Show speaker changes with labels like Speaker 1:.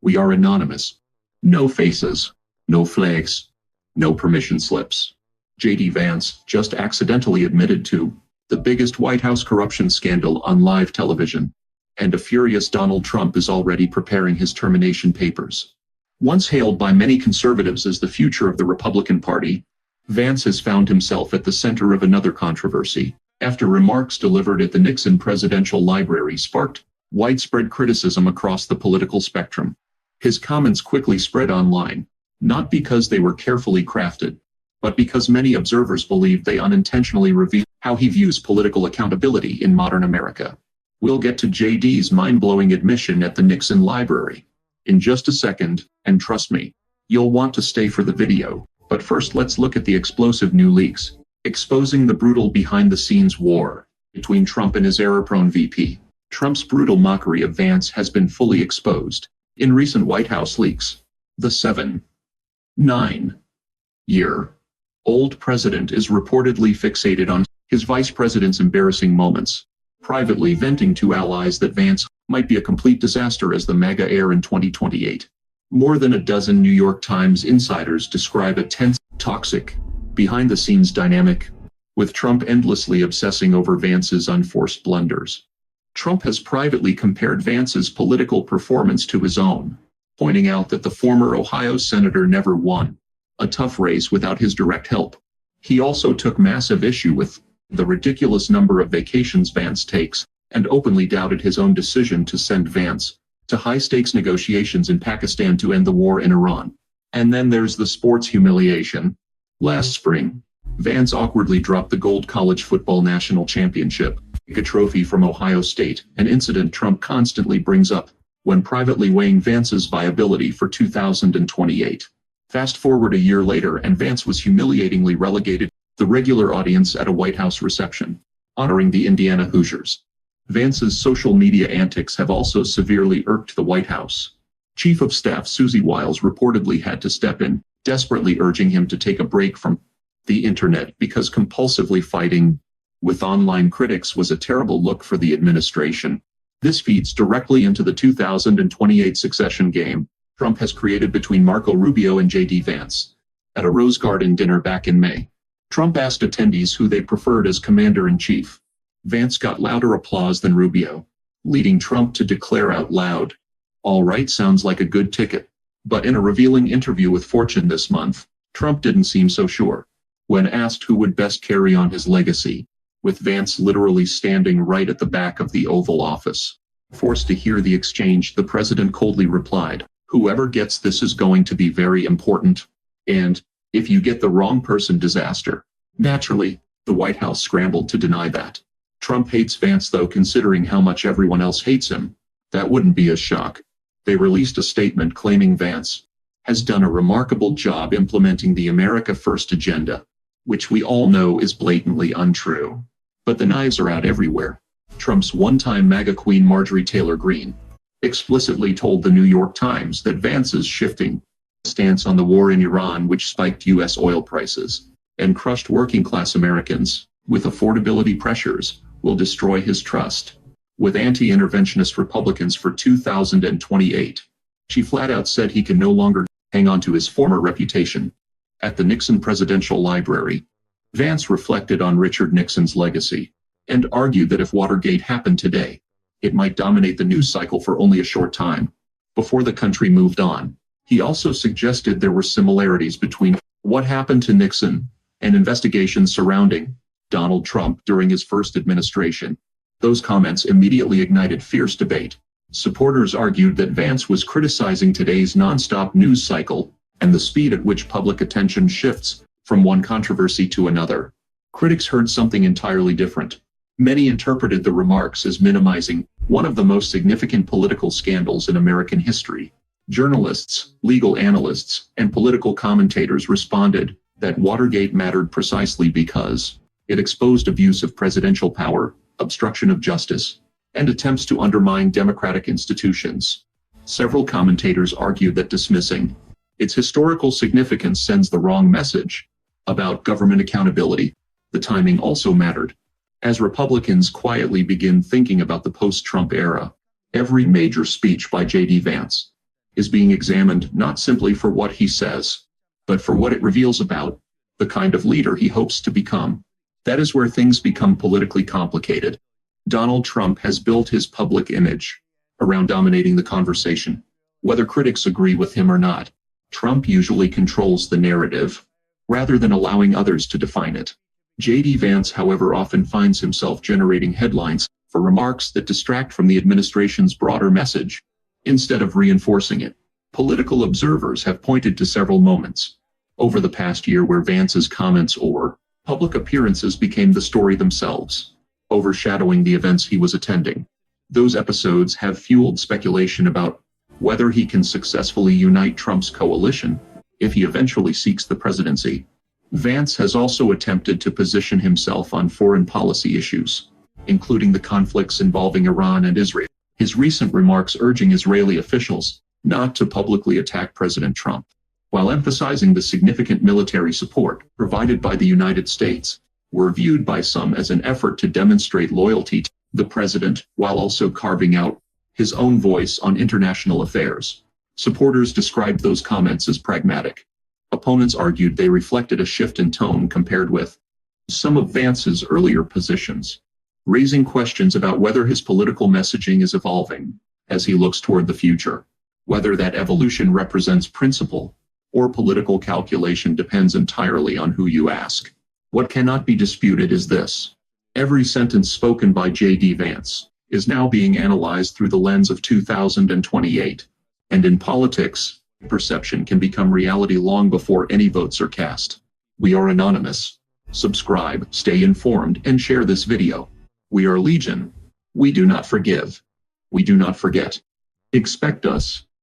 Speaker 1: We are anonymous. No faces, no flags, no permission slips. J.D. Vance just accidentally admitted to the biggest White House corruption scandal on live television. And a furious Donald Trump is already preparing his termination papers. Once hailed by many conservatives as the future of the Republican Party, Vance has found himself at the center of another controversy, after remarks delivered at the Nixon Presidential Library sparked widespread criticism across the political spectrum. His comments quickly spread online, not because they were carefully crafted, but because many observers believe they unintentionally reveal how he views political accountability in modern America. We'll get to JD's mind-blowing admission at the Nixon Library in just a second, and trust me, you'll want to stay for the video. But first, let's look at the explosive new leaks, exposing the brutal behind-the-scenes war between Trump and his error-prone VP. Trump's brutal mockery of Vance has been fully exposed in recent White House leaks. The 9-year-old president is reportedly fixated on his vice president's embarrassing moments, privately venting to allies that Vance might be a complete disaster as the MAGA heir in 2028. More than a dozen New York Times insiders describe a tense, toxic, behind-the-scenes dynamic, with Trump endlessly obsessing over Vance's unforced blunders. Trump has privately compared Vance's political performance to his own, pointing out that the former Ohio senator never won a tough race without his direct help. He also took massive issue with the ridiculous number of vacations Vance takes, and openly doubted his own decision to send Vance to high-stakes negotiations in Pakistan to end the war in Iran. And then there's the sports humiliation. Last spring, Vance awkwardly dropped the Gold College Football National Championship, a trophy from Ohio State, an incident Trump constantly brings up when privately weighing Vance's viability for 2028. Fast forward a year later and Vance was humiliatingly relegated to the regular audience at a White House reception, honoring the Indiana Hoosiers. Vance's social media antics have also severely irked the White House. Chief of Staff Susie Wiles reportedly had to step in, desperately urging him to take a break from the internet because compulsively fighting with online critics was a terrible look for the administration. This feeds directly into the 2028 succession game Trump has created between Marco Rubio and J.D. Vance. At a Rose Garden dinner back in May, Trump asked attendees who they preferred as commander-in-chief. Vance got louder applause than Rubio, leading Trump to declare out loud, "All right, sounds like a good ticket." But in a revealing interview with Fortune this month, Trump didn't seem so sure. When asked who would best carry on his legacy, with Vance literally standing right at the back of the Oval Office. Forced to hear the exchange, the president coldly replied, "Whoever gets this is going to be very important. And, if you get the wrong person, disaster." Naturally, the White House scrambled to deny that. Trump hates Vance though, considering how much everyone else hates him. That wouldn't be a shock. They released a statement claiming Vance has done a remarkable job implementing the America First agenda, which we all know is blatantly untrue. But the knives are out everywhere. Trump's one-time MAGA queen Marjorie Taylor Greene explicitly told the New York Times that Vance's shifting stance on the war in Iran, which spiked U.S. oil prices and crushed working-class Americans with affordability pressures, will destroy his trust with anti-interventionist Republicans for 2028. She flat out said he can no longer hang on to his former reputation. At the Nixon Presidential Library, Vance reflected on Richard Nixon's legacy and argued that if Watergate happened today, it might dominate the news cycle for only a short time before the country moved on. He also suggested there were similarities between what happened to Nixon and investigations surrounding Donald Trump during his first administration. Those comments immediately ignited fierce debate. Supporters argued that Vance was criticizing today's nonstop news cycle and the speed at which public attention shifts from one controversy to another. Critics heard something entirely different. Many interpreted the remarks as minimizing one of the most significant political scandals in American history. Journalists, legal analysts, and political commentators responded that Watergate mattered precisely because it exposed abuse of presidential power, obstruction of justice, and attempts to undermine democratic institutions. Several commentators argued that dismissing its historical significance sends the wrong message about government accountability. The timing also mattered. As Republicans quietly begin thinking about the post-Trump era, every major speech by J.D. Vance is being examined not simply for what he says, but for what it reveals about the kind of leader he hopes to become. That is where things become politically complicated. Donald Trump has built his public image around dominating the conversation. Whether critics agree with him or not, Trump usually controls the narrative, rather than allowing others to define it. J.D. Vance, however, often finds himself generating headlines for remarks that distract from the administration's broader message, instead of reinforcing it. Political observers have pointed to several moments over the past year where Vance's comments or public appearances became the story themselves, overshadowing the events he was attending. Those episodes have fueled speculation about whether he can successfully unite Trump's coalition if he eventually seeks the presidency. Vance has also attempted to position himself on foreign policy issues, including the conflicts involving Iran and Israel. His recent remarks urging Israeli officials not to publicly attack President Trump, while emphasizing the significant military support provided by the United States, were viewed by some as an effort to demonstrate loyalty to the president while also carving out his own voice on international affairs. Supporters described those comments as pragmatic. Opponents argued they reflected a shift in tone compared with some of Vance's earlier positions, raising questions about whether his political messaging is evolving as he looks toward the future. Whether that evolution represents principle or political calculation depends entirely on who you ask. What cannot be disputed is this: every sentence spoken by J.D. Vance is now being analyzed through the lens of 2028. And in politics, perception can become reality long before any votes are cast. We are anonymous. Subscribe, stay informed, and share this video. We are Legion. We do not forgive. We do not forget. Expect us